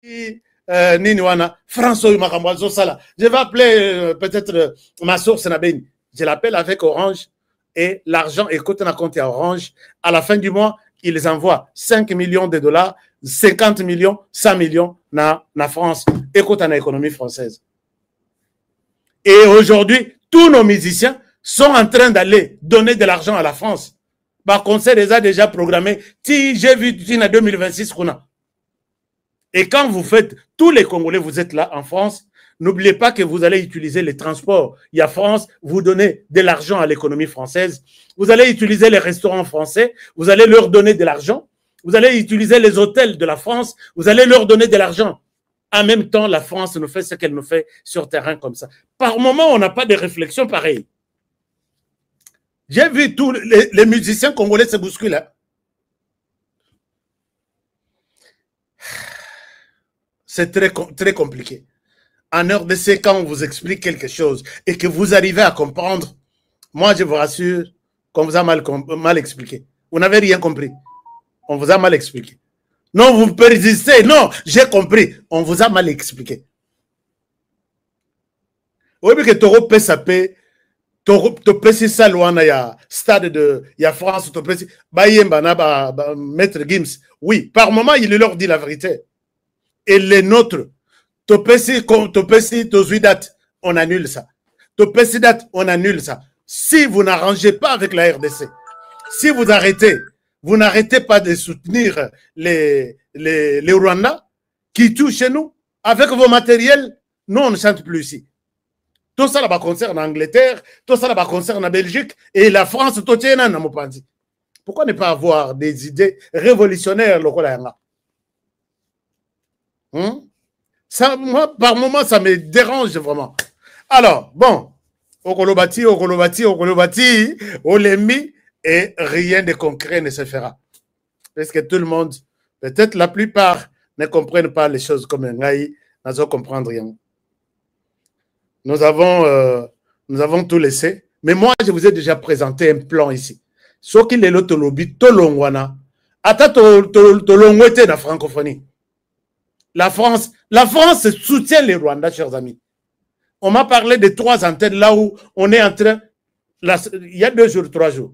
nini wana France oyo makambo azosala. Je vais appeler peut-être ma source na beni. Je l'appelle avec Orange et l'argent écoute na compte à Orange. À la fin du mois, ils envoient 5 millions de dollars, 50 millions, 100 millions na France. Écoute na économie française. Et aujourd'hui, tous nos musiciens sont en train d'aller donner de l'argent à la France. Par concert, les a déjà programmé. Si j'ai vu en 2026 qu'on a. Et quand vous faites, tous les Congolais, vous êtes là en France, n'oubliez pas que vous allez utiliser les transports. Il y a France, vous donnez de l'argent à l'économie française. Vous allez utiliser les restaurants français, vous allez leur donner de l'argent. Vous allez utiliser les hôtels de la France, vous allez leur donner de l'argent. En même temps, la France nous fait ce qu'elle nous fait sur terrain comme ça. Par moment, on n'a pas de réflexion pareille. J'ai vu tous les musiciens congolais se bousculer. C'est très compliqué. En RDC, quand on vous explique quelque chose et que vous arrivez à comprendre, moi, je vous rassure qu'on vous a mal expliqué. Vous n'avez rien compris. On vous a mal expliqué. Non, vous persistez. Non, j'ai compris. On vous a mal expliqué. Oui, mais que Toro peut s'appeler, Toro peut ça loin, il y a stade de, il y a France, Toro peut Maître Gims. Oui, par moment, il leur dit la vérité. Et les nôtres, Topesi, date, on annule ça. Topesi date, on annule ça. Si vous n'arrangez pas avec la RDC, si vous arrêtez, vous n'arrêtez pas de soutenir les Rwandais qui touchent chez nous, avec vos matériels, nous on ne chante plus ici. Tout ça là-bas concerne l'Angleterre, tout ça là-bas concerne la Belgique et la France, tout est là, pourquoi ne pas avoir des idées révolutionnaires locales? Ça, moi, par moment, ça me dérange vraiment. Alors, bon, Okolobati, Olemi, et rien de concret ne se fera. Parce que tout le monde, peut-être la plupart, ne comprennent pas les choses comme un gars, ne comprennent rien. Nous avons tout laissé. Mais moi, je vous ai déjà présenté un plan ici. Ce qui est l'autre lobby, Tolongwana, ata Tolongwete na francophonie. La France soutient les Rwandais, chers amis. On m'a parlé de 3 antennes là où on est en train, il y a 2 jours, 3 jours.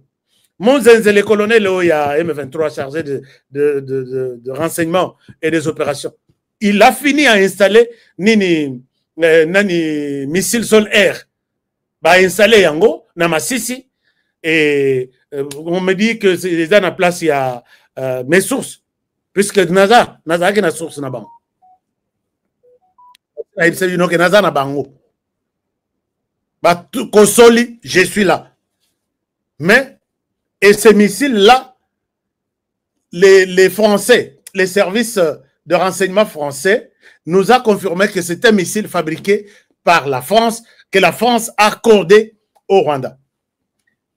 Mon Zenzel, le colonel, il y a M23 chargé de renseignements et des opérations. Il a fini à installer nani missile sol-air. Bah, installé Yango, Namasisi. Et on me dit que c'est déjà en place, il y a mes sources. Puisque NASA qui a une source là-bas. Kosoli, je suis là. Mais, et ces missiles-là, les Français, les services de renseignement français, nous a confirmé que c'est un missile fabriqué par la France, que la France a accordé au Rwanda.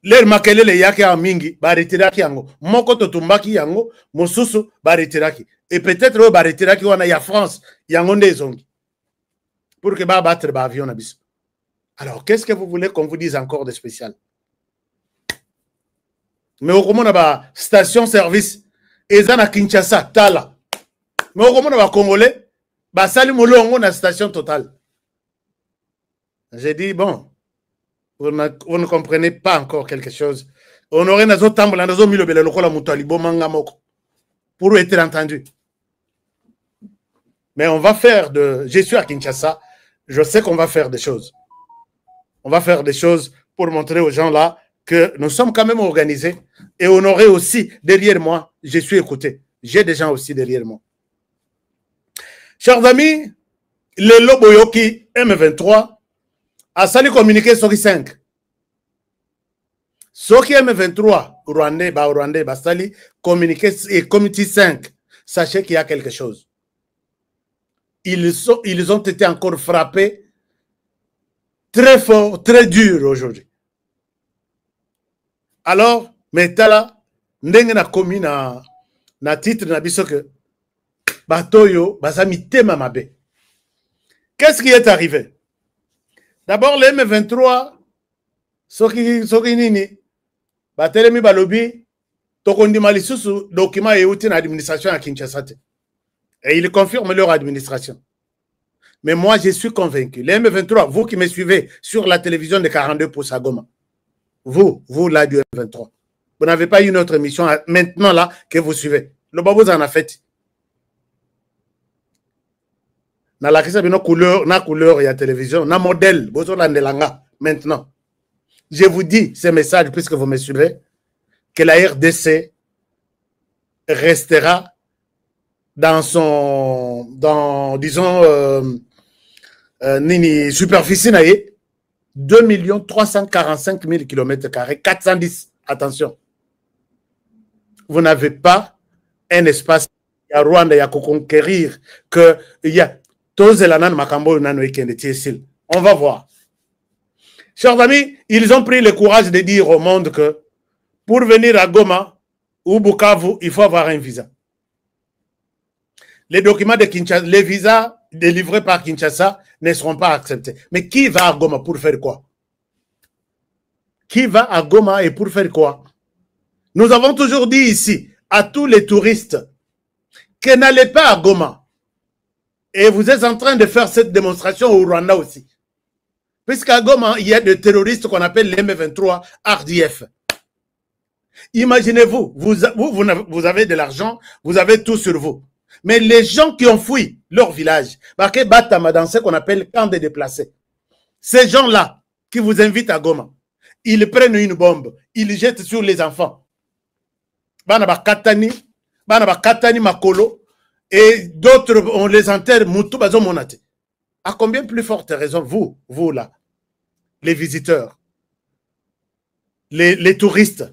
Leur makelele yake a mingi, ba retiraki yango. Moko totumbaki yango, mosusu ba retiraki. Et peut-être ba retiraki wana ya France, yango ndezongi. Pour que ba battre ba avion na biso. Alors, qu'est-ce que vous voulez qu'on vous dise encore de spécial? Mais au moment ba station service, ezana Kinshasa, Tala. Mais au moment ba Congolais, ba sali molongo na station totale. J'ai dit, bon, vous ne comprenez pas encore quelque chose. On aurait nazo tambola nazo milobele lokola mutali bomanga moko pour être entendu. Mais on va faire de... Je suis à Kinshasa, je sais qu'on va faire des choses. On va faire des choses pour montrer aux gens là que nous sommes quand même organisés et on aurait aussi derrière moi, je suis écouté. J'ai des gens aussi derrière moi. Chers amis, le Loboyoki M23 a sali communiqué sur 5. Ce qui est M23, Rwandais, Bastali, communiqué et comité 5. Sachez qu'il y a quelque chose. Ils ont été encore frappés très fort, très dur aujourd'hui. Alors, Metala, ndenge na komi na titre na biso que Batoyo, Basami Tema Mabe. Qu'est-ce qui est arrivé? D'abord, le M23, Soki Nini, Batelemi Balobi, Tokondi Malisusu, document et outil d'administration à Kinshasa. Et ils confirment leur administration. Mais moi, je suis convaincu. Les M23, vous qui me suivez sur la télévision de 42 pouces à Goma, vous là du M23, vous n'avez pas une autre émission maintenant là que vous suivez. Le Babou en a fait. Na la kisa bino couleur, na couleur et la télévision, na modèle, maintenant. Je vous dis ce message puisque vous me suivez, que la RDC restera dans disons, nini superficie naie 2 345 000 km², 410, attention. Vous n'avez pas un espace à Rwanda, il y a conquérir, que il y a on va voir. Chers amis, ils ont pris le courage de dire au monde que pour venir à Goma ou Bukavu, il faut avoir un visa. Les documents de Kinshasa, les visas délivrés par Kinshasa ne seront pas acceptés. Mais qui va à Goma pour faire quoi? Qui va à Goma et pour faire quoi? Nous avons toujours dit ici à tous les touristes que n'allez pas à Goma. Et vous êtes en train de faire cette démonstration au Rwanda aussi. Puisqu'à Goma, il y a des terroristes qu'on appelle les M23 RDF. Imaginez-vous, vous avez de l'argent, vous avez tout sur vous. Mais les gens qui ont fui leur village, dans ce qu'on appelle camp de déplacés, ces gens-là qui vous invitent à Goma, ils prennent une bombe, ils jettent sur les enfants. Katani Makolo, et d'autres, on les enterre, à combien plus forte raison, vous là, les visiteurs, les touristes,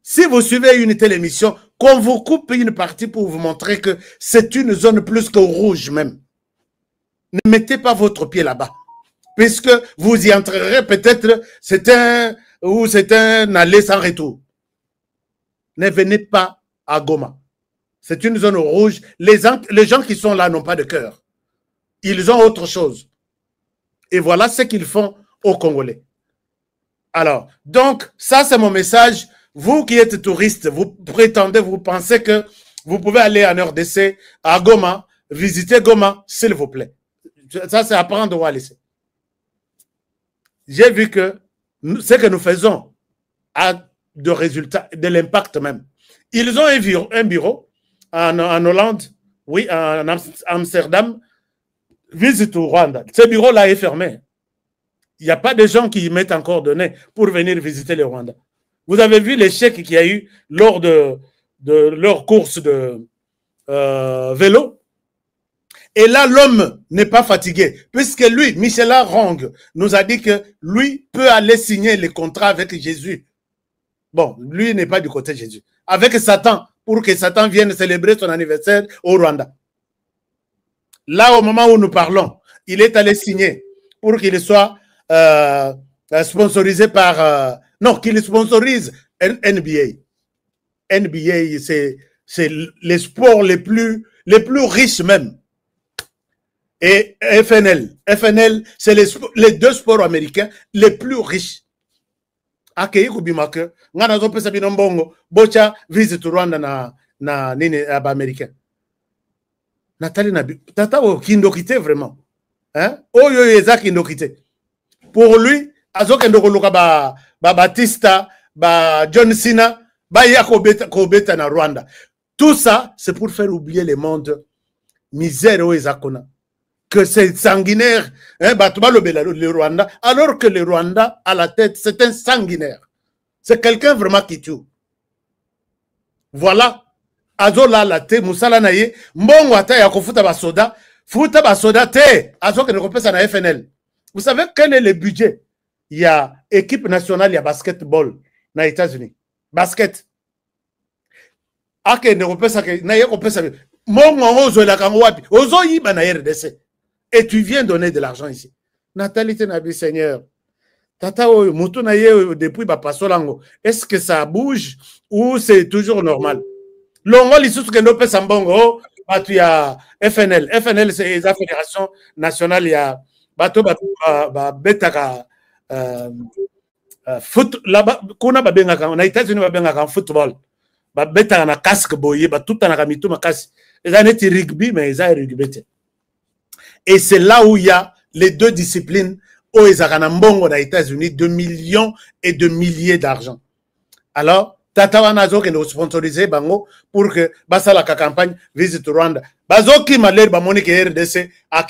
si vous suivez une telle émission, qu'on vous coupe une partie pour vous montrer que c'est une zone plus que rouge même, ne mettez pas votre pied là-bas, puisque vous y entrerez peut-être, c'est un aller sans retour. Ne venez pas à Goma. C'est une zone rouge. Les gens qui sont là n'ont pas de cœur. Ils ont autre chose. Et voilà ce qu'ils font aux Congolais. Alors, donc, ça c'est mon message. Vous qui êtes touristes, vous prétendez, vous pensez que vous pouvez aller en RDC, à Goma, visiter Goma, s'il vous plaît. Ça c'est à prendre ou à laisser. J'ai vu que ce que nous faisons a de résultats, de l'impact même. Ils ont un bureau en Hollande, oui, en Amsterdam, visite au Rwanda. Ce bureau-là est fermé. Il n'y a pas de gens qui y mettent en coordonnées pour venir visiter le Rwanda. Vous avez vu l'échec qu'il y a eu lors de leur course de vélo. Et là, l'homme n'est pas fatigué, puisque lui, Michel Rong, nous a dit que lui peut aller signer les contrats avec Jésus. Bon, lui n'est pas du côté de Jésus. Avec Satan, pour que Satan vienne célébrer son anniversaire au Rwanda. Là, au moment où nous parlons, il est allé signer pour qu'il soit sponsorisé par... non, qu'il sponsorise NBA. NBA, c'est les sports les plus riches même. Et FNL. FNL, c'est les deux sports américains les plus riches. Akei kubimaka ngana zo pesa bino mbongo bocha visit Rwanda na nini aba américain. Nathalie na tata o kindokite vraiment. Hein? Oyo yeza kindokite. Pour lui, azoke ndokoluka ba Batista, ba John Cena, ba ya kobeta na Rwanda. Tout ça, c'est pour faire oublier le monde misère o ezakona. Que c'est sanguinaire, hein, le Rwanda, alors que le Rwanda, à la tête, c'est un sanguinaire. C'est quelqu'un vraiment qui tue. Voilà. Azola la te, musala na ye, mbongo ata ya kofuta basoda, futa basoda te, azoke ne kopesa na FNL. Vous savez quel est le budget? Il y a équipe nationale, il y a basketball na États-Unis. Basket. Ake ne kopesa ke, na ye kopesa, mbongo ozo la kango wapi, ozo yiba na RDC. Et tu viens donner de l'argent ici. Natalité Nabi Seigneur. Tata Moutou Naye depuis Bapasolango. Est-ce que ça bouge ou c'est toujours normal? Longo l'issue que nous pèsons bongo, tu y a FNL. FNL, c'est la Fédération Nationale. Il y a Bato Betaka foot. Là-bas, qu'on a Babengaka. On a États-Unis Babengaka en football. Betaka na casque boye, tout en a mis tout ma casque. Ils ont été rugby, mais ils ont rugby. Et c'est là où il y a les deux disciplines où ils ont aux États-Unis de millions et de milliers d'argent. Alors, Tata Wanazo qui nous sponsorisé bango pour que la campagne visite Rwanda. Bazo qui m'a l'air bamoni que RDC a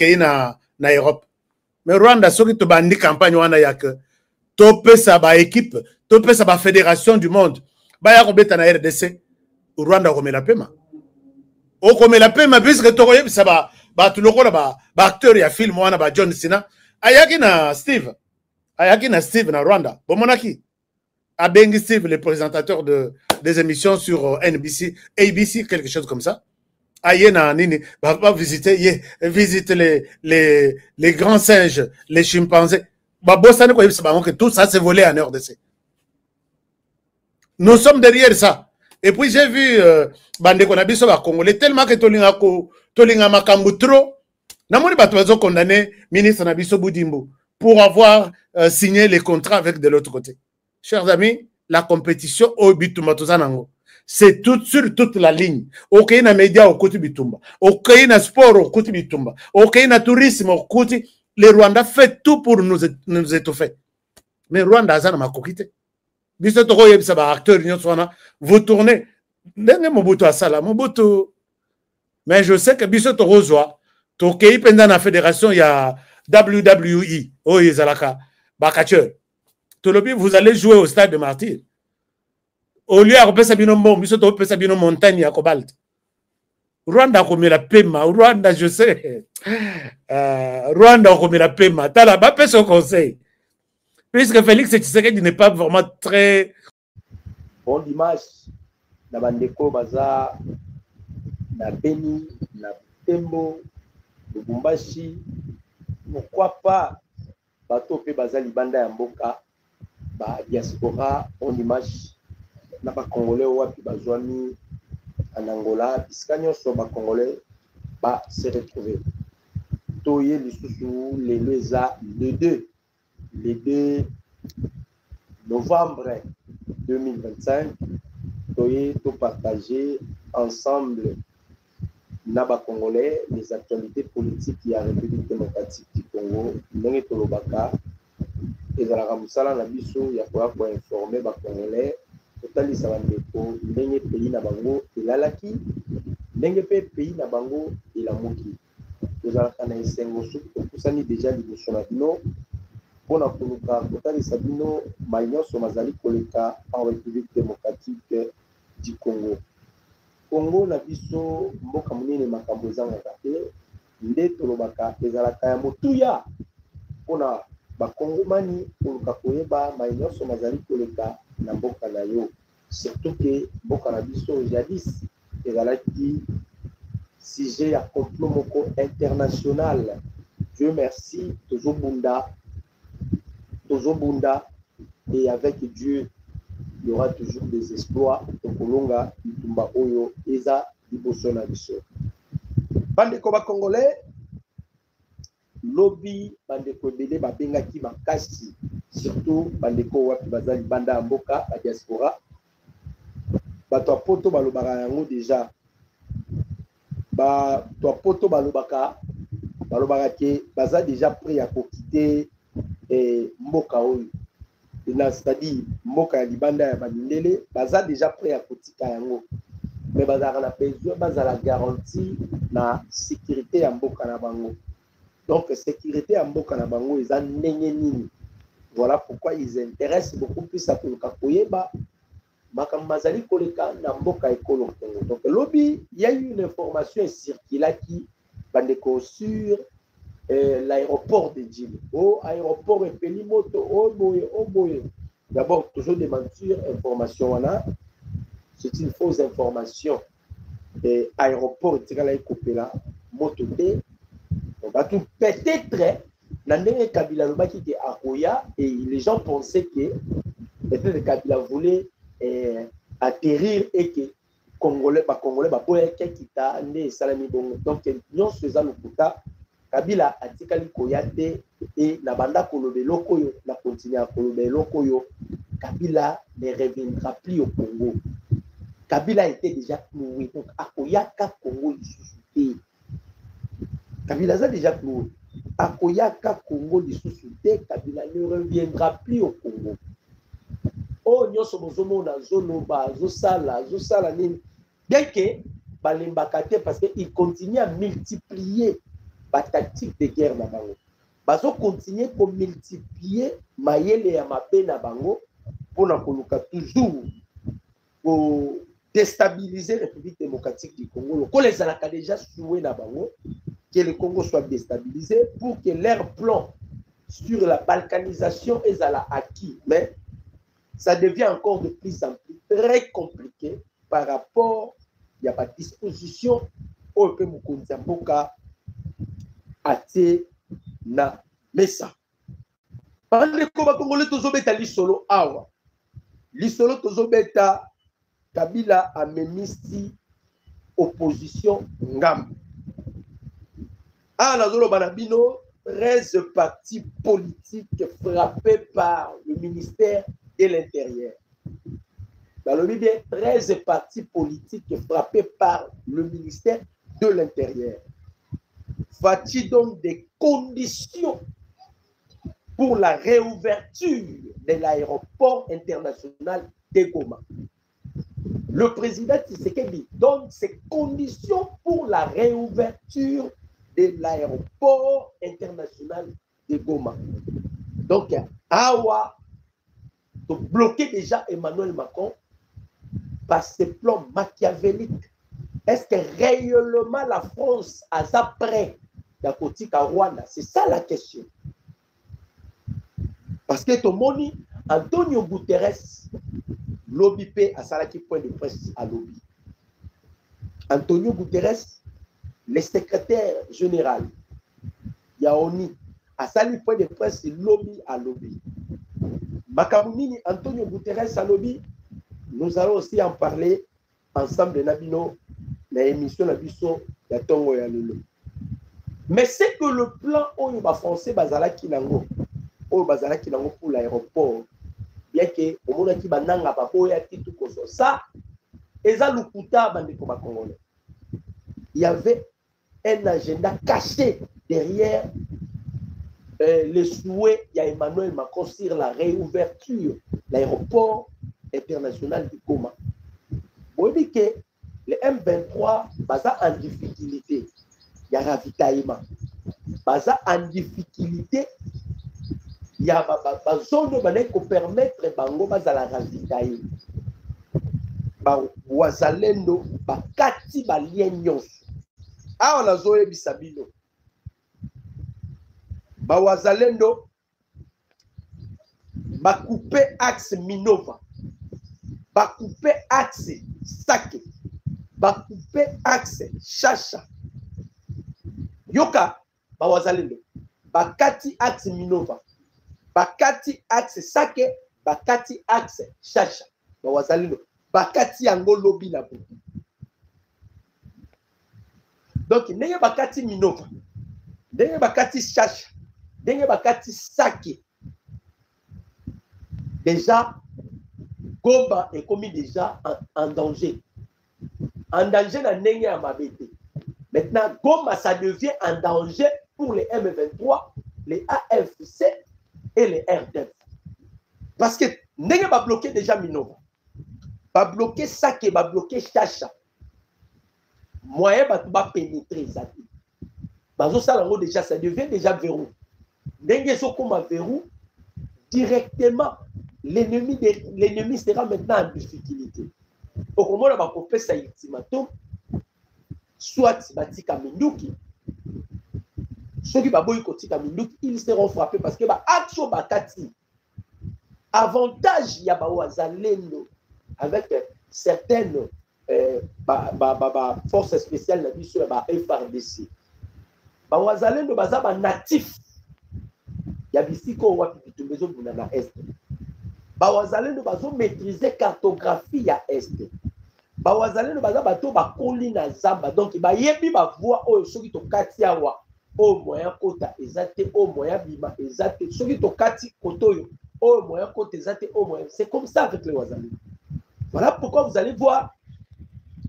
na Europe. Mais Rwanda ce qui te bandi campagne wana ya que topé sa ba équipe, topé sa ba fédération du monde. Ba ya kobeta na RDC, Rwanda ko la pema. O ko la pema puisque to koyeb sa ba tu loko ba acteur ya film wana ba John Cena. Ayaki na Steve na Rwanda. Bomonaki. Abengi Steve, le présentateur des émissions sur NBC, ABC, quelque chose comme ça. Ayena Nini, va visiter les grands singes, les chimpanzés. Tout ça, c'est volé en RDC. Nous sommes derrière ça. Et puis, j'ai vu Bande Konabiso Congolais, tellement que Tolinga Makambu trop. Namoni Batozo condamné ministre Nabiso Boudimbo pour avoir signé les contrats avec de l'autre côté. Chers amis, la compétition au Bitumba c'est sur toute la ligne. Ok, il y a médias au côté Bitumba. Ok, il y a sport au côté Bitumba. Ok, il y a tourisme au côté. Les Rwandais fait tout pour nous étouffer. Mais Rwanda a ma coquille. Vous tournez. Mais je sais que Bissot Rosoa, Tokei pendant la fédération, il y a WWE. Oh, Izalaka. Bakacheur. Vous allez jouer au stade de Martyr. Au lieu de Sabino montagne à Cobalt. Rwanda a commis la paiement. Rwanda, je sais. Rwanda a commis la paiement. T'as là-bas, pas son conseil. Puisque Félix Tshisekedi n'est pas vraiment très. Bon dimanche, na bandeko baza na Beni, na Tembo, Lubumbashi. Pourquoi pas bato pe baza libanda ya mboka. Ba diaspora on dimanche na ba congolais wapi bazwani en Angola biskanyo so ba congolais ba se retrouver toye lisusu le 2 novembre 2025 toye to partager ensemble na ba congolais les actualités politiques de la République démocratique du Congo ndenge tolobaka ezalaka musala na biso ya ko informer ba congolais totalisa bandeko ndenge pays na bango elalaki ndenge pe pays na bango elamuki tozalaka na esengo soki tokusani deja liboso na bino mpona koluka kotalisa bino mai nyonso mazali koleka en République démocratique du Congo na biso mboka monene makambo ezangaka te nde tolobaka ezalaka ya motuya mpona bakongomani koluka koyeba mai nyonso mazali koleka na mboka na yo surtout ke mboka na biso jadis ezalaki sujet ya complot moko international. Dieu merci tozobunda et avec Dieu il y aura toujours des exploits tokolonga bitumba oyo eza liboso na biso bandeko bakongolais lobby bandeko ebele babengaki makasi surtout bandeko wapi baza libanda ya mboka ya diaspora bato ya poto balobaka yango deja bato ya poto balobaka ke baza deja prêt ya kokite mboka oyo c'est-à-dire mboka ya libanda ya bandele baza deja prêt ya kotika yango mais bazalaka na besoin bazala garantie na sécurité ya mboka na bango. Donc, sécurité à Mboka na bango, ils ont nini. Voilà pourquoi ils intéressent beaucoup plus à Koloka Koyeba. Makamazali Koleka na Mboka Ekolo Congo. Donc, lobby, il y a eu une information circulée qui bandeko sur l'aéroport de Djili. Au aéroport de Pelimoto, au Boye. D'abord, toujours des mentures, information là. C'est une fausse information. Aéroport, c'est là, moto T. Peut-être, Nandenge Kabila Lobaki qui est à Roya et les gens pensaient que peut-être Kabila voulait atterrir et que Congolais, qui t'a né Salami Bongo. Donc, nous faisons le quota. Kabila a dit Koyate et la banda Kolobe Lokoyo, la continue à Kolobe Lokoyo. Kabila ne reviendra plus au Congo. Kabila était déjà cloué. Donc, Akoyaka Congo l'issue. Kabila a déjà cloué. Akoyaka Congo l'issue. Kabila ne reviendra plus au Congo. Oh, nous sommes dans Zosala, bien que Balembakate, parce qu'il continue à multiplier la tactique de guerre na bango. Bazo continue à multiplier mayele ya mabe na bango pour na koluka toujours pour déstabiliser la République démocratique du Congo. Quand les Alaka déjà souhait na bango que le Congo soit déstabilisé pour que leur plan sur la balkanisation est à la acquis. Mais ça devient encore de plus en plus très compliqué par rapport il y a pas de disposition au peu Mukonzi Mboka ate na mesa. Pendant que les Congolais tozobeta lisolo awa. Lisolo tozobeta Kabila a memisi opposition ngam. Ah nazolo banabino 13 partis politiques frappés par le ministère de l'Intérieur. Dans le milieu, 13 partis politiques frappés par le ministère de l'Intérieur. Faut-il donc des conditions pour la réouverture de l'aéroport international de Goma? Le président Tshisekedi donne ces conditions pour la réouverture de l'aéroport international de Goma. Donc, Awa de bloquer déjà Emmanuel Macron par ses plans machiavéliques. Est-ce que réellement la France a ça prêt d'Akotika Rwanda? C'est ça la question. Parce que Tomoni, Antonio Guterres, lobby P à Salaki point de presse à lobby. Antonio Guterres, le secrétaire général, Yaoni, à Salaki point de presse lobby à lobby. Makamounini, Antonio Guterres à lobby, nous allons aussi en parler ensemble de Nabino, la émission Nabiso, la Tongo ya Lolo. Mais c'est que le plan Oyoba français Bazala Kinango, Oyoba Bazala Kinango pour l'aéroport, bien que au monde qui bananga papo ya titu koso ça, eza lukuta bandeko ba Congolais. Il y avait un agenda caché derrière les souhaits de Emmanuel Macron sur la réouverture de l'aéroport international du Goma. Vous voyez que le M23 basa en difficulté. Il y a ravitaillement. Basa en difficulté. Il y a une zone qui permettre bango basa la ravitailler. Wazalendo bakati balienyo. Ah on a zoé bisabino. Wazalendo bakoupe axe Minova. Bakoupe axe Sake. Bakoupe axe Chacha. Yoka, Wazalendo. Bakati axe Minova. Bakati axe Sake. Bakati axe Chacha. Wazalendo. Bakati yango lobi na bo. Donc, nenge bakati Minova. Nenge bakati Chacha. Nenge bakati Sake. Déjà, Goma est commis déjà en danger. En danger dans nenge à Mabete. Maintenant, Goma, ça devient en danger pour les M23, les AFC et les RDF. Parce que nenge va bloquer déjà Minova. Va bloquer Sake, va bloquer Chacha. Moyen va pénétrer ça. Déjà, ça devient déjà verrou. Nenge so comme verrou, directement, l'ennemi sera maintenant en difficulté. Au moment où on va couper ça ultimatum, soit Batika Minduki, ceux qui vont Kotika Minduki, ils seront frappés parce que Action Bakati, avantage il y a Wazalendo avec certaines forces spéciales sur la FRDC. Wazalendo bazaba natif. Il y a ici qu'on voit que maison dans l'Est. Bawazalendo bazo maîtriser cartographie à Est. Bawazalendo baza bato ba kolina zamba donc ba yebi ba voix o soki to katia wa o moyen kota ezate o moyen bima ezate soki to kati kotoyo o moyen kota ezate o moyen. C'est comme ça avec les Wazalendo. Voilà pourquoi vous allez voir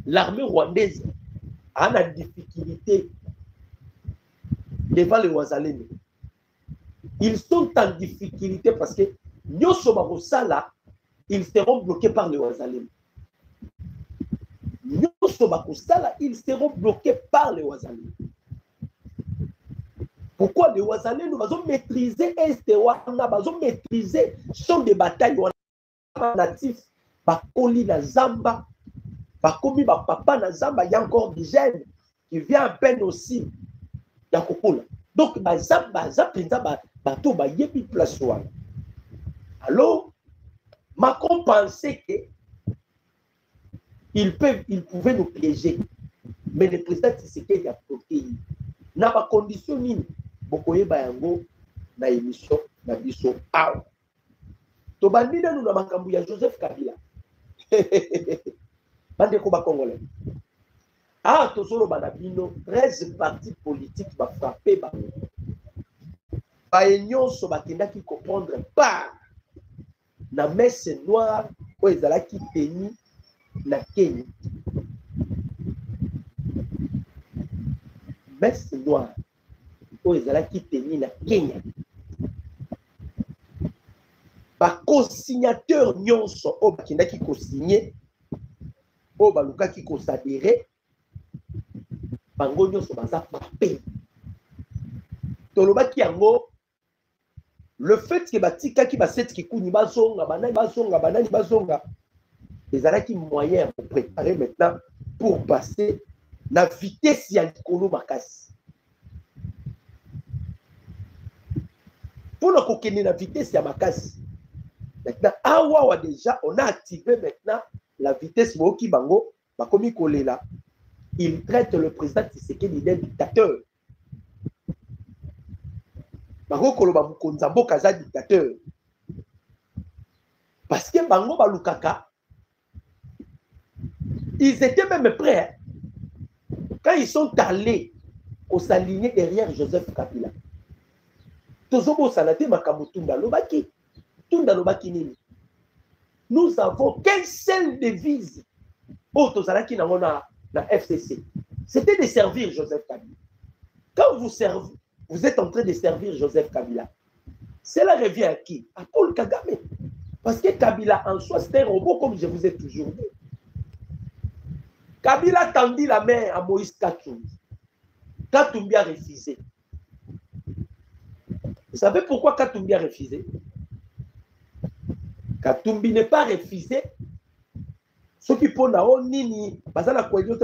l'armée rwandaise a une difficulté devant les Wazalendo. Ils sont en difficulté parce que Nyoso Bakosala, ils seront bloqués par les Wazalendo. Nyoso Bakosala, ils seront bloqués par les Wazalendo. Pourquoi les Wazalendo vont maîtriser Est Wana, vont maîtriser champ de bataille natifs, Bakoli na Zamba, Bakomi Papa na Zamba, il y a encore des jeunes qui viennent à peine aussi. Donc, alors, Macron pensait qu'il pouvait nous piéger. Mais le président Tshisekedi a bloqué. Dans ma condition, Bokoye Bayango, na émission, na biso, aw. Tobandina nous na makambu ya Joseph Kabila. Bande ko ba Congolais. Ah, Tosolo Banabino, 13 partis politiques va frapper. Ba union so bakenda qui comprendre pas. Na messe noire, o ezala ki teni na Kenya. Messe noire, o ezala ki teni na Kenya. Ba co-signateur nyonso o bakenda ki co-signer, o baluka ki co-s'adhérer. Bango nyonso baza frappé. Tolobaki yango, le fait que batika ki baseti ki kuni bazonga, banani bazonga, ezalaki moyen pour préparer maintenant pour passer la vitesse ya likolo makasi. Pour la kokene la vitesse ya makasi. Maintenant, awa déjà, on a activé maintenant la vitesse moki bango, bakomi kolela. Il traite le président Tshisekedi d'un dictateur. Bango koloba mukonza mboka za dictateur. Parce que bango balukaka, ils étaient même prêts. Quand ils sont allés s'aligner derrière Joseph Kabila. Tozobo sanate makambo tunda lobaki. Tunda lobaki nini. Nous avons qu'une seule devise. Oh, tozalaki na mona la FCC. C'était de servir Joseph Kabila. Quand vous servez, vous êtes en train de servir Joseph Kabila. Cela revient à qui? À Paul Kagame. Parce que Kabila en soi, c'est un robot, comme je vous ai toujours dit. Kabila tendit la main à Moïse Katumbi. Katumbi a refusé. Vous savez pourquoi Katumbi a refusé? Katumbi n'est pas refusé. Ceux qui font la nini,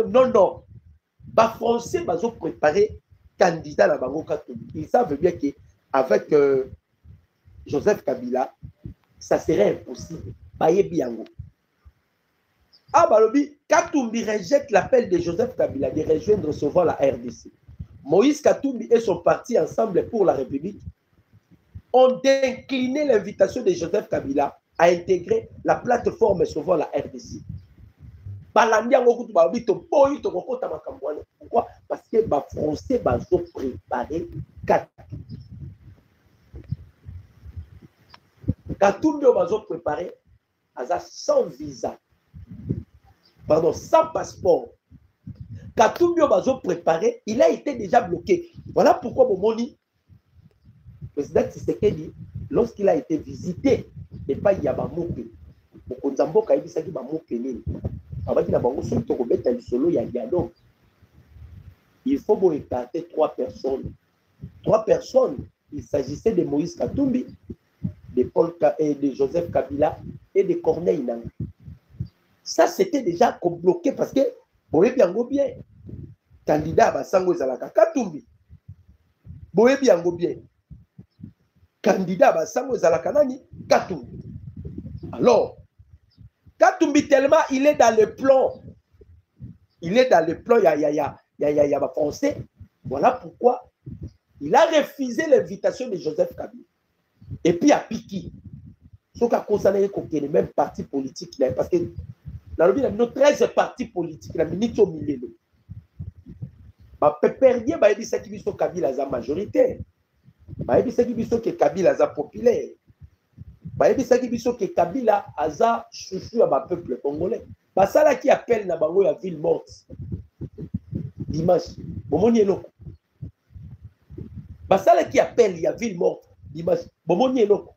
non, non. Les Français ont préparé candidat à la Bango Katumbi. Ils savent bien qu'avec Joseph Kabila, ça serait impossible. Baye Biango. Ah, Balobi, Katumbi rejette l'appel de Joseph Kabila de rejoindre souvent la RDC. Moïse Katumbi et son parti Ensemble pour la République ont décliné l'invitation de Joseph Kabila à intégrer la plateforme souvent la RDC. Pourquoi? Parce que les Français ont préparé Katumbi ont préparé sans visa. Pardon, sans passeport. Katumbi ont préparé, il a été déjà bloqué. Voilà pourquoi Momoni, le président Tshisekedi, lorsqu'il a été visité, et pas Yabamouke, il faut écarter 3 personnes. 3 personnes. Il s'agissait de Moïse Katumbi, de Joseph Kabila et de Corneille Nangaa. Ça, c'était déjà bloqué parce que, boye biango bien, candidat à Basango Zalaka Katumbi. Boye biango bien, candidat à Basango Zalaka Nani Katumbi. Alors, Katumbi tellement, il est dans le plan. Il est dans le plan, il y a français. Voilà pourquoi il a refusé l'invitation de Joseph Kabila. Et puis, à Piki, ce qui a concerné le même parti politique, parce que nos 13 partis politiques, la minute au milieu. Pépérier, il dit que Kabila est majoritaire. Il dit que Kabila est populaire. Il dit que Kabila est chouchou à ma peuple congolais. Basala qui appelle na bango la ville morte. Dimanche. Bomoni eloko. Basala qui appelle la ville morte. Dimanche. Bomoni eloko.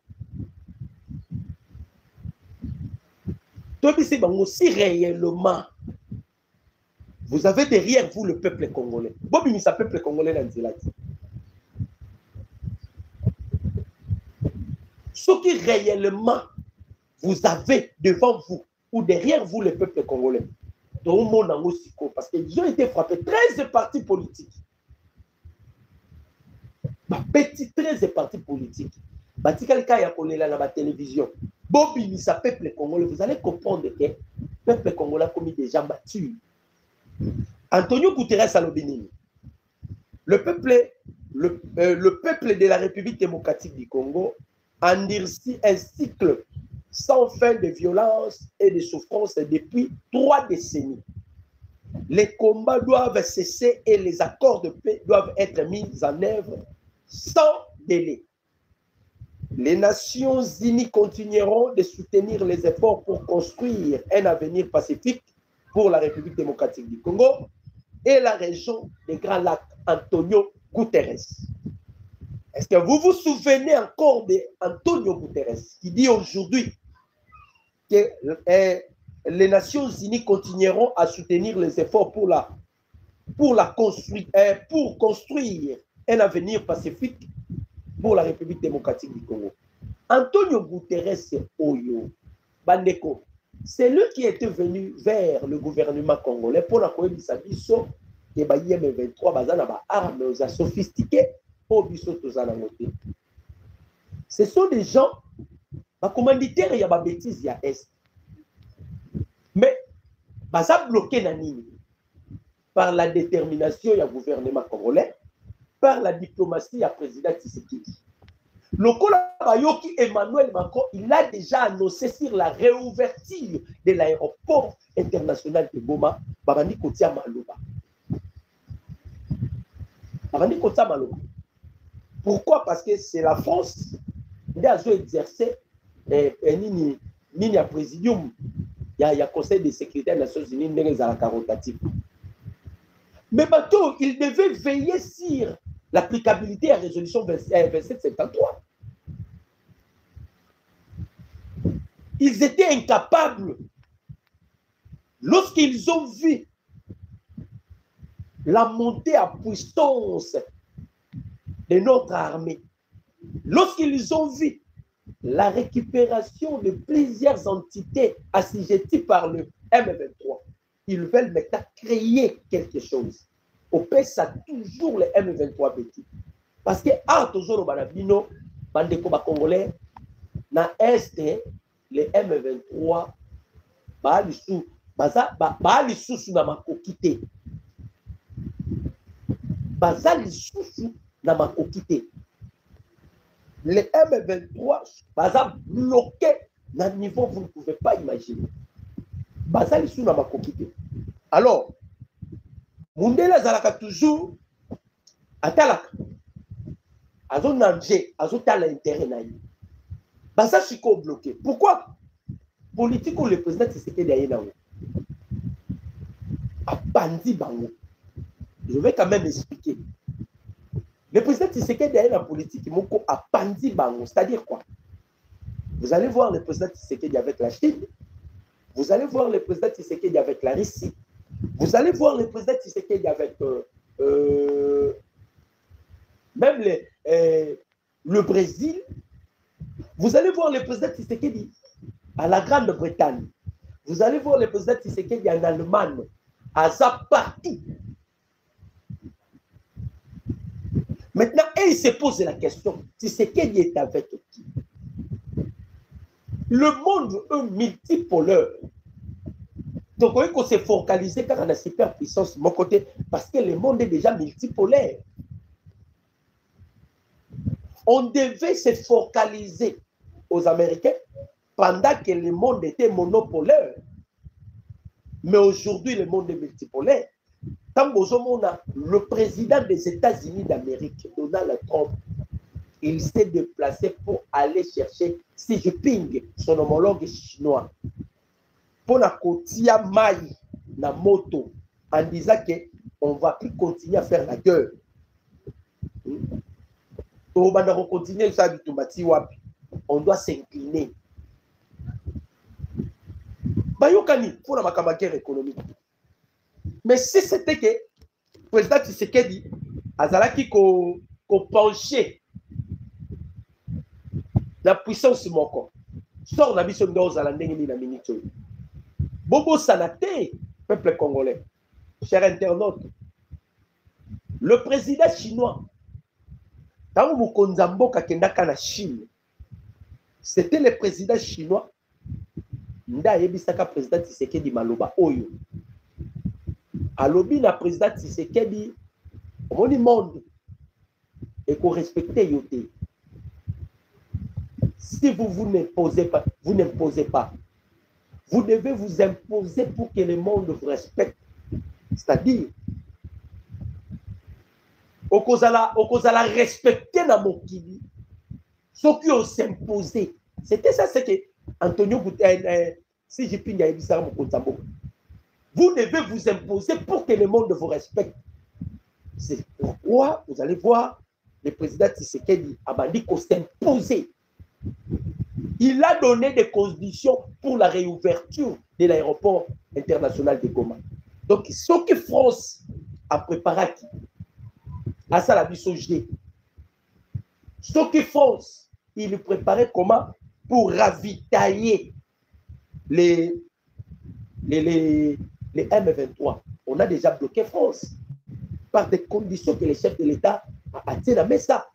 Tobi c'est bango si réellement vous avez derrière vous le peuple congolais. Bobi misa peuple congolais dans Zélati. Ce qui réellement vous avez devant vous ou derrière vous le peuple congolais. Tout le monde en aussi parce qu'ils ont été frappés 13 partis politiques. Petit 13 partis politiques. Batikal Kaya Kolela dans la télévision. Bobi misa peuple congolais, vous allez comprendre que le peuple congolais a commis des gens battus. Antonio Guterres Alobinini. Le peuple de la République démocratique du Congo endurcit un cycle sans fin de violence et de souffrance depuis 3 décennies. Les combats doivent cesser et les accords de paix doivent être mis en œuvre sans délai. Les Nations Unies continueront de soutenir les efforts pour construire un avenir pacifique pour la République démocratique du Congo et la région des Grands Lacs. Antonio Guterres. Est-ce que vous vous souvenez encore d'Antonio Guterres qui dit aujourd'hui que les Nations Unies continueront à soutenir les efforts pour construire un avenir pacifique pour la République démocratique du Congo. Antonio Guterres Oyo Bandeko, c'est lui qui était venu vers le gouvernement congolais pour la cohésion biso et M23 bazana ba armes aux sophistiqués pour biso tozana moté. Ce sont des gens ba commanditaires ya ba bêtises ya est. Mais baza bloqué na nini par la détermination du gouvernement congolais, par la diplomatie du président Tshisekedi. Lokola Bayoki Emmanuel Macron, il a déjà annoncé sur la réouverture de l'aéroport international de Goma, Babandi Kotia Maloba. Babandi Kotia Maloba. Pourquoi? Parce que c'est la France qui a exercé un présidium, il y a Conseil de sécurité des Nations Unies, mais bateau, il devait veiller sur l'applicabilité à la résolution 2773. Ils étaient incapables, lorsqu'ils ont vu la montée à puissance de notre armée, lorsqu'ils ont vu la récupération de plusieurs entités assujetties par le M23, ils veulent maintenant créer quelque chose. Au pays, ça toujours le M23 petit. Parce que, toujours au Banabino, Bandeko Congolais, dans l'Est, le M23, Baalisou na makokite. Baalisou na makokite. Le M23, Baza bloqué dans un niveau que vous ne pouvez pas imaginer. Baalisou na makokite. Alors, Mundela Zalaka toujours atalaka. Azo nanje, azo tala intérêt na yi. Basa chiko bloqué. Pourquoi? Politique ou le président Tshisekedi aye na wo. A bandi bango. Je vais quand même expliquer. Le président Tshisekedi aye na politique moko a bandi bango. C'est-à-dire quoi? Vous allez voir le président Tshisekedi avec la Chine. Vous allez voir le président Tshisekedi avec la Russie. Vous allez voir le président Tshisekedi avec même le Brésil. Vous allez voir le président Tshisekedi à la Grande-Bretagne. Vous allez voir le président Tshisekedi en Allemagne, à ça partout. Maintenant, il se pose la question, Tshisekedi est avec qui? Le monde est multipolaire. Donc, il faut se focaliser quand on a superpuissance de mon côté, parce que le monde est déjà multipolaire. On devait se focaliser aux Américains pendant que le monde était monopolaire. Mais aujourd'hui, le monde est multipolaire. Tant que le président des États-Unis d'Amérique, Donald Trump, il s'est déplacé pour aller chercher Xi Jinping, son homologue chinois. pour la kotia maï na moto en disant que on va plus continuer à faire la guerre. On va continuer ça du tombati wapi. On doit s'incliner. Bayokani pour la guerre économique. Mais si c'était que le président Tshisekedi azalaki ko pencher la puissance moko sort na biso ndo ozala ndenge ni na minute bobo sanate peuple congolais cher internaute le président chinois tango mokonza mboka kendaka na Chine c'était le président chinois nda yebisaka président Tshisekedi maloba oyo alobi na président Tshisekedi omoni monde et qu'on respecte yote. Si vous n'imposez pas, vous n'imposez pas. Vous devez vous imposer pour que le monde vous respecte. C'est-à-dire, au kozala respecter na mokili, ceux qui ont s'imposé. C'était ça, c'est que Antonio si j'ai pu dire ça, vous devez vous imposer pour que le monde vous respecte. C'est pourquoi vous allez voir le président Tshisekedi Abandi qu'on s'imposer. Il a donné des conditions pour la réouverture de l'aéroport international de Goma. Donc, ce que France a préparé à ça la bisogie. Ce que France, il préparait comment pour ravitailler les M23. On a déjà bloqué France par des conditions que les chefs de l'État a attiré à ça.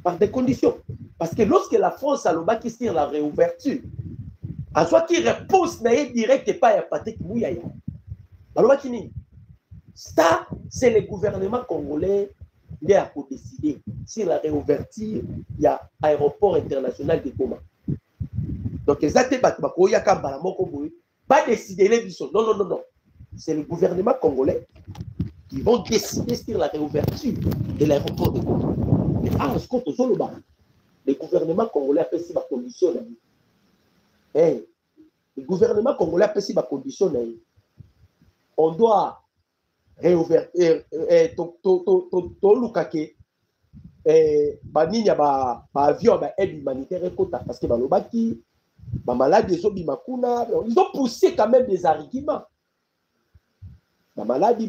Par des conditions. Parce que lorsque la France a le bas qui tire la réouverture, à soit qui repose direct et pas à Patrick Mouyaya. Alors, ça, c'est le gouvernement congolais qui a décidé sur la réouverture, il y a aéroport international de Goma. Donc, exactement, pas décider les visions. Non, non, non, non. C'est le gouvernement congolais qui vont décider sur la réouverture de l'aéroport de Goma. Mais à ce compte, le gouvernement congolais a fait si ma condition. Le gouvernement congolais a fait si ma condition. On doit réouvrir Lukake avion aide humanitaire parce que balobaki maladie ils ont poussé quand même des arguments. La maladie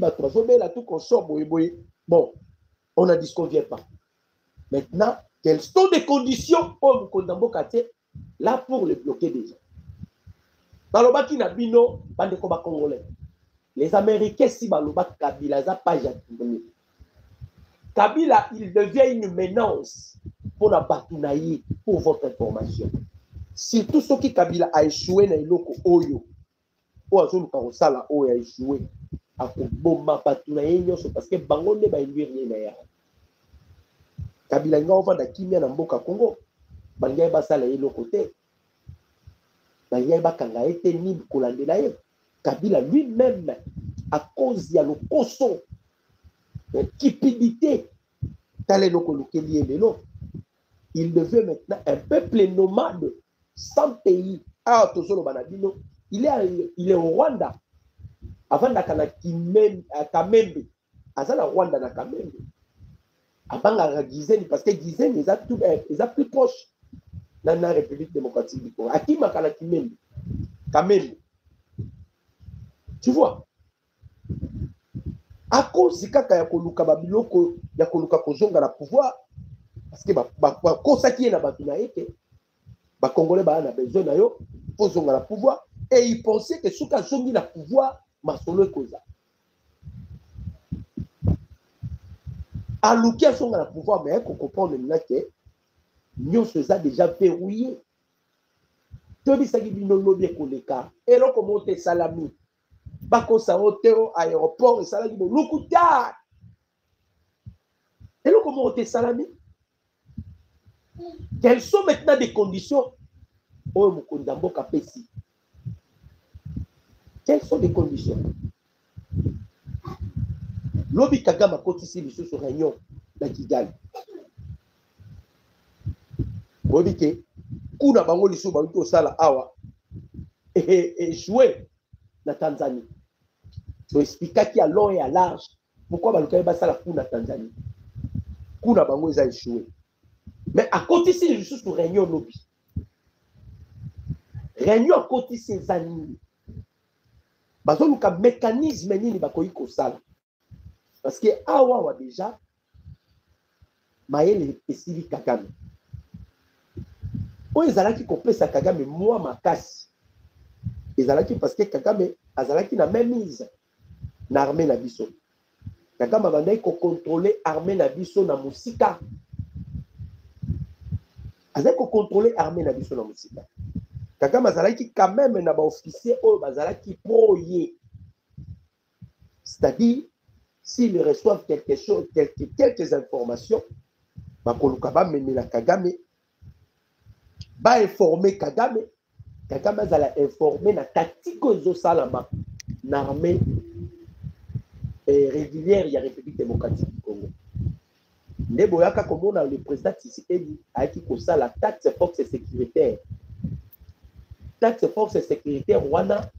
tout consort bon on ne disconvient pas. Maintenant quelles sont les conditions pour là pour les bloquer déjà. Balobaki na bino bande ko ba congolais. Les Américains, si Baloba Kabila, Kabila, il devient une menace pour la Batounaï, pour votre information. Surtout ceux qui Kabila a échoué dans le loco Oyo, ou à Zulu Karosala, Oyo a échoué, à Bomba Batounaï, parce que Bangonde va élever rien. Kabila, il va dans Kimia, dans Boka Congo, Bangay Basala et l'autre côté, Bangay Bakanga était ni Kolandelaye. Kabila lui-même, à cause de le coso, cupidité, il devait maintenant un peuple nomade, sans pays. Ah, il est au Rwanda. Avant d'être à Kamembe, à Rwanda na Kamembe. Avant à Gisenyi, parce que Gisenyi est plus proche dans la République démocratique du Congo. À qui m'a Kamembe? Kamembe. Tu vois, à cause de kaka ya koluka babiloko ya koluka kozonga la pouvoir, parce que kosa qui est na batuna ete ba congolais ba na besoin na yo pour zonga la pouvoir et ils pensaient que souka zongi la pouvoir masolo koza aluki zonga la pouvoir mais qu'on comprendre maintenant que nous ça déjà verrouillé to bisaki bino lobi koleka et là comment te salami bako sa hôtel aéroport et ça là dit lukuta et là comment on te salami. Quelles sont maintenant des conditions au Mukondambo Kapesi? Quelles sont les conditions? Lobi Kagama Kotisi Bissou sur réunion na Kigali. Lobi ke kuna bango liso ba uto sala awa et jouer na Tanzanie. Donc expliquer qu'il y a long et à large pourquoi baluka ba sala coup na Tanzanie. Coup na bango ils a échoué. Mais à côté si je suis sur réunion lobby. Réunion à côté ces années. Bazo luka mécanisme nini bakoyi ko sala. Parce que awa déjà Maël esili Kagame. Oyo ezalaki kopesa Kagame moi makasi. Ezalaki parce que Kagame azalaki na même mise na armée na biso. Kagame abandaki ko contrôler armée na biso na musika. Azalaki ko contrôler armée na biso na musika. Kagame azalaki quand même na ba officier oyo bazalaki pro ye. C'est-à-dire s'ils reçoivent quelque chose, quelques informations, bakoluka ba menela Kagame, ba informer Kagame, Kagame azala informer na tactique ozo salama na armée régulière ya République démocratique du Congo. Neboyaka komona le président Tshisekedi a qui kosala taxe force sécuritaire. Taxe force sécuritaire wana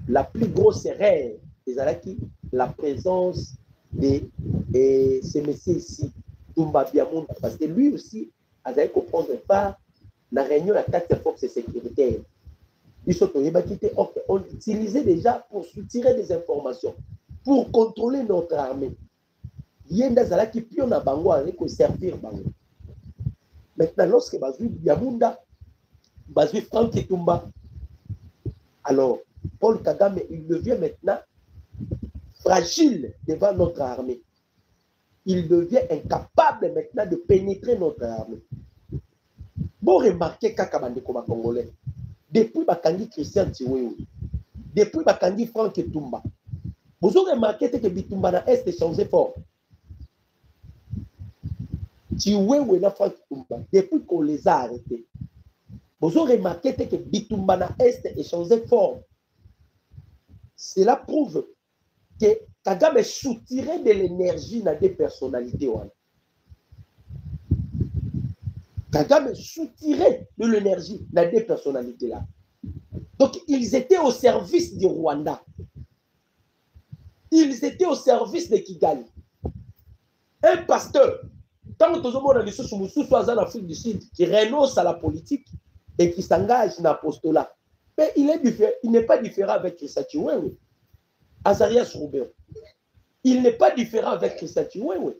la plus grosse erreur ezalaki la présence de ce monsieur ici Tumba Biamunda parce que lui aussi azali comprendre part la réunion la taxe force sécuritaire. On utilisait déjà pour soutirer des informations, pour contrôler notre armée. Yenda zalaki pio na bango avec servir bango. Maintenant lorsque bazui Biamunda, bazui Franck Tumba, alors Paul Kagame il devient maintenant fragile devant notre armée. Il devient incapable maintenant de pénétrer notre armée. Bon remarquez Kakabandeko ba Congolais. Depuis Bakangi Christian Tiwewe, depuis Bakangi Franck Tumba, vous avez remarqué que Bitumba na Est est changé fort. Tiwewe na Franck Tumba, depuis qu'on les a arrêtés, vous avez remarqué que Bitumba na Est est changé fort. Cela prouve que Kagame soutirait de l'énergie dans des personnalités. Kagame soutirait de l'énergie dans des personnalités là. Donc ils étaient au service du Rwanda. Ils étaient au service de Kigali. Un pasteur, tant que tout le monde a dit en Afrique du Sud, qui renonce à la politique et qui s'engage dans l'apostolat, mais il n'est pas différent avec Christa Chiwewe. Azarias Roubert. Il n'est pas différent avec Christa Chiwewe.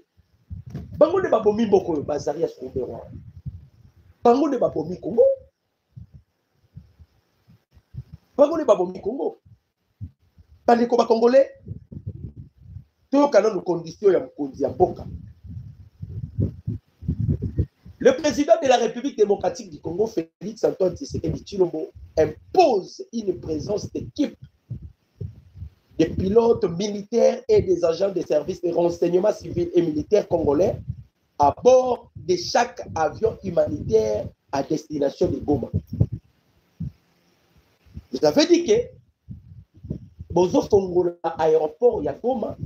Bango ne babomi boko Azarias Roubert. Bango ne babomi Congo. Bango ne babomi Congo. Bandeko ba Congolais. Tout canon de conditions ya mokonzi ya mboka. Le président de la République démocratique du Congo, Félix Antoine Tshisekedi Tshilombo, impose une présence d'équipe des pilotes militaires et des agents des services de renseignement civil et militaire congolais à bord de chaque avion humanitaire à destination de Goma. Vous avez dit que Bozo Fongola aéroport ya Goma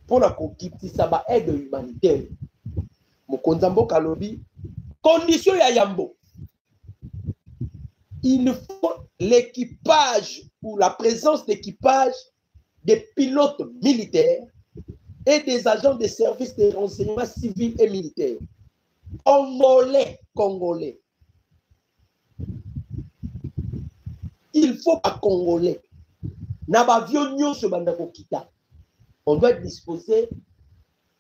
pour la kokitisa ba aide humanitaire. Mokonzambo Kalobi, condition ya Yambo. Il faut l'équipage ou la présence d'équipage des pilotes militaires et des agents de services de renseignement civil et militaire. Congolais. Il faut pas Congolais. On doit disposer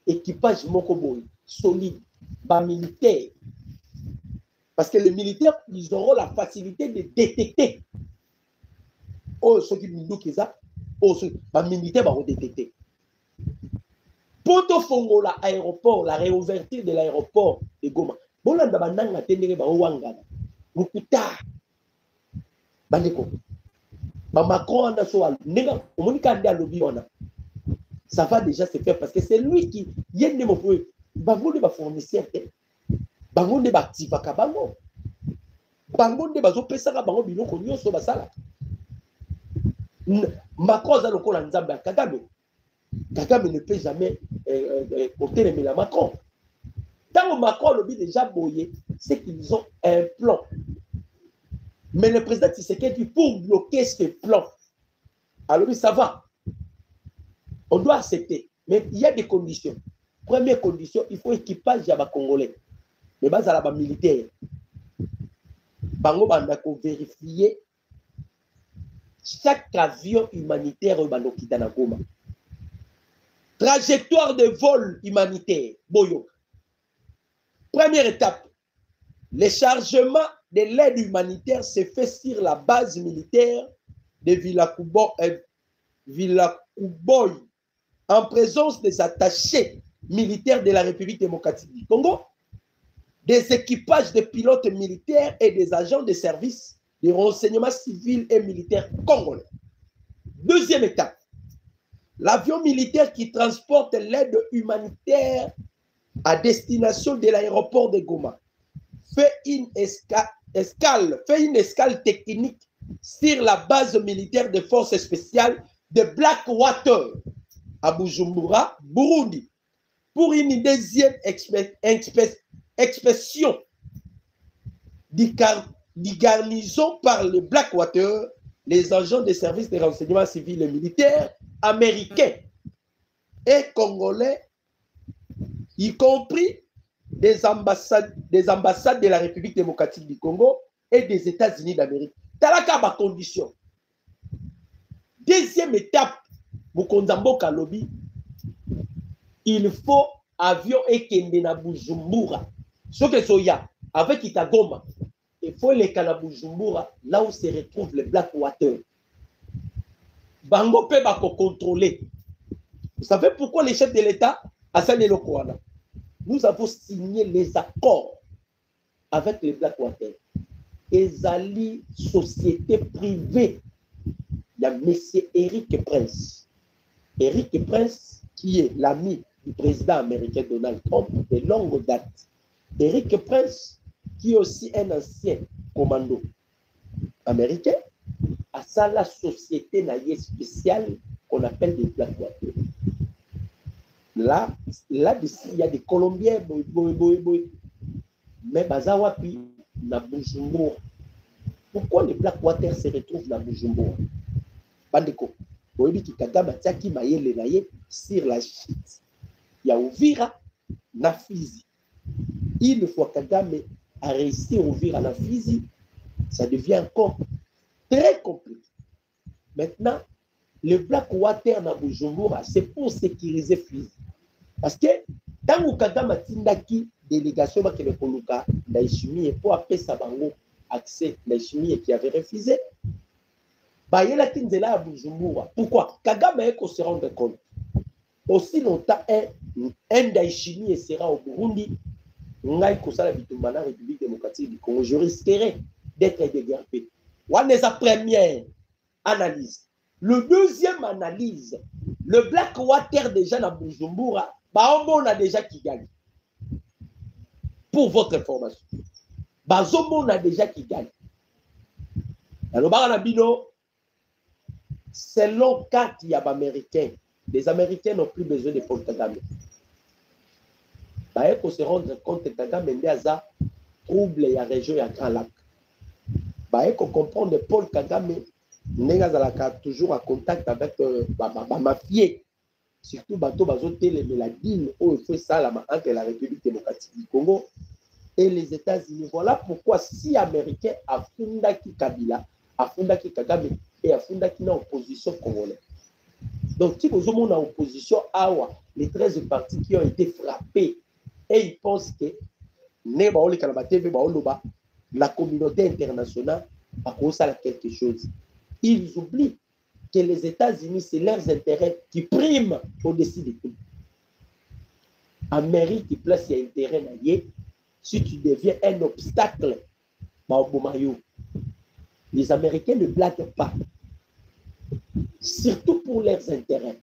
d'équipage mokoboy solide, pas militaire. Parce que les militaires, ils auront la facilité de détecter. Oh, ceux qui nous disent ça, oh, ceux qui militaires vont détecter. Pour tout Fongola aéroport, la réouverture de l'aéroport de Goma. Bon, là, on a tenu à Ouangana. Rukuta. Bandeko. Macron a soal. Nega, on m'a dit à lobby on a. Ça va déjà se faire parce que c'est lui qui y a des mots. Bango de ba fournisseur. Bango de ba tivaka bango. Bango de bazo pesaka bango biloko nyonso basala. Macron a lokola nzambe Kagame. Kagame ne peut jamais porter les Macron. Tant que Macron lobby déjà boyé, c'est qu'ils ont un plan. Mais le président Tshisekedi, pour bloquer ce plan, alors ça va. On doit accepter. Mais il y a des conditions. Première condition, il faut équipage à Congolais. Mais base à la militaire. Bango bandako vérifier chaque avion humanitaire au Banokita na Goma. Trajectoire de vol humanitaire. Boyo. Première étape. Le chargement de l'aide humanitaire se fait sur la base militaire de Villakouboy en présence des attachés militaires de la République démocratique du Congo, des équipages de pilotes militaires et des agents de service de renseignement civil et militaire congolais. Deuxième étape, l'avion militaire qui transporte l'aide humanitaire à destination de l'aéroport de Goma fait une escale technique sur la base militaire de forces spéciales de Blackwater à Bujumbura, Burundi, pour une deuxième expression du garnison par le Blackwater, les agents des services de renseignement civil et militaire américains et congolais, y compris des ambassades de la République démocratique du Congo et des États-Unis d'Amérique. Talaka ma condition. Deuxième étape, Mukondambo Kalobi, il faut avion et Kendena Bujumbura. Ce que soya, avec Itagoma, il faut les Kanabujumbura, là où se retrouve le Blackwater. Bango peut contrôler. Vous savez pourquoi les chefs de l'État, Hassan El Okouana, nous avons signé les accords avec les Blackwater. Ezali, société privée. Il y a M. Eric Prince. Eric Prince, qui est l'ami du président américain Donald Trump de longue date. Eric Prince, qui est aussi un ancien commando américain, a ça la société spéciale qu'on appelle des Blackwater. Là, là-dessus, il y a des Colombiens, mais Bazawapi, na Bujumbura. Pourquoi les Blackwater se retrouvent dans Bujumbura? Bandeko, Boyebi Kikagama Tiaki Mayele Naye sur la chute. Il y a Uvira, na Fizi. Une fois Kagame a réussi à Uvira na Fizi, ça devient encore très compliqué. Maintenant, le Blackwater na Bujumbura, c'est pour sécuriser Fizi. Parce que tant que Kagame Tindaki, délégation qui le Koluka, Naïchimi, et pour appeler Sabango accès, Naïchimi qui avait refusé, Bayela Tinzela à Bujumbura. Pourquoi? Kagame est qu'on se rende compte. Aussi longtemps, un Naïchimi sera au Burundi, Ngaï Kosala Bitumbana, République démocratique du Congo, je risquerais d'être dégagé. On est sa première analyse. Le deuxième analyse, le Blackwater déjà dans Bujumbura, on a déjà qui gagne. Pour votre information. On a déjà qui gagne. Alors, selon quatre Américains, les Américains n'ont plus besoin de Paul Kagame. Il faut se rendre compte que Kagame a trouble la région et Grand Lac. Il faut comprendre que Paul Kagame est toujours en contact avec ma mafia. Surtout bateau la dîme où il fait ça entre la République démocratique du Congo et les États-Unis. Voilà pourquoi si Américains a fondaki Kabila, a fondaki Kagame et a fondaki dans l'opposition congolaise. Donc si vous avez une opposition, les 13 partis qui ont été frappés et ils pensent que la communauté internationale a commencé à quelque chose. Ils oublient que les États-Unis, c'est leurs intérêts qui priment au-dessus de tout. Amérique qui place ses intérêts naïe, si tu deviens un obstacle, les Américains ne blaguent pas, surtout pour leurs intérêts.